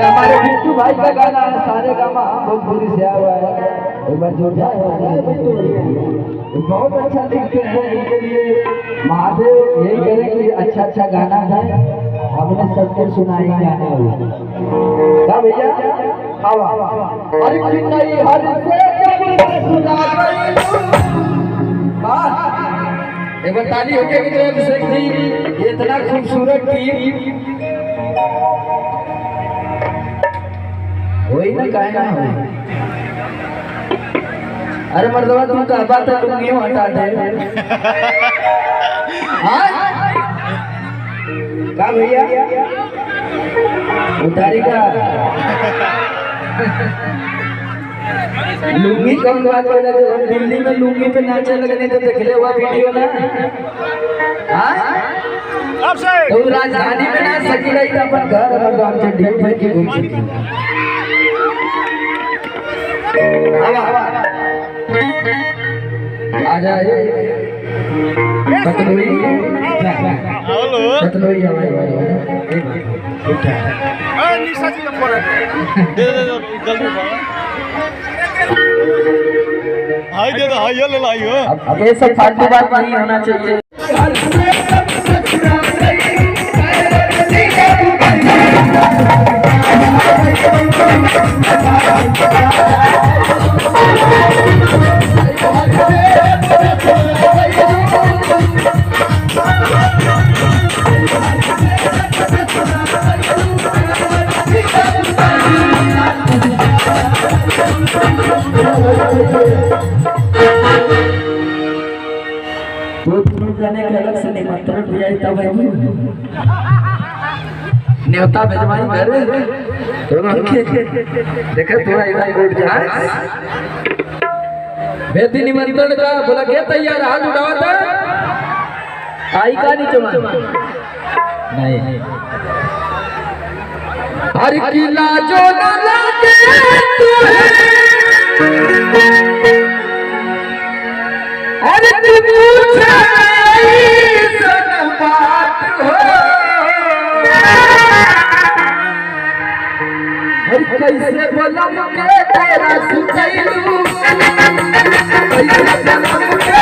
हमारे बिट्टू भाई का गाना है, सारे गामा भोजपुरी से आया हुआ है। एक बार जोर जाए बहुत अच्छा लिखते हैं। इनके लिए महादेव यही करें कि अच्छा अच्छा गाना है, हमने सबको सुनाई गाना क्या भैया। अरे नहीं हर से सुना एक बार ताली हो गया कि अभिषेक जी, ये इतना खूबसूरत टीम वही ना गाना है। अरे मर्दवा तुम का बात है, तुम क्यों हटा दे का भैया उतारी का लुंगी कम बात हो जाए। हम दिल्ली में लुंगी पे नाचे लगने तो देखले हुआ वीडियो ना। तो राजधानी में ना सकी रही तो अपन घर और गांव से ढेर भर के घूम सकी। आ जाए बतलोई बतलोई निशा जी का फोन दे जल्दी हाय दे दो, हाय ले लाई हो। अब ये सब फालतू बात नहीं होना चाहिए। जाने के अलग से निमंत्रण दिया तब न्योता भिजवाई घर देखे थोड़ा इधर उठ जाए। बेटी निमंत्रण का बोला क्या तैयार, हाथ उठाओ था आई का नहीं चुमा नहीं। हर किला जो न लगे अरे कैसे बोला मुझे तेरा सुखैलू कैसे बोला मुझे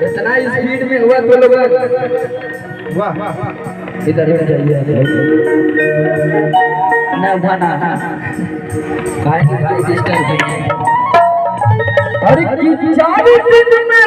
इतना स्पीड में हुआ तो लोग वाह इधर ही जाइए ना उठाना काय डिस्टर्ब। अरे 40 दिन में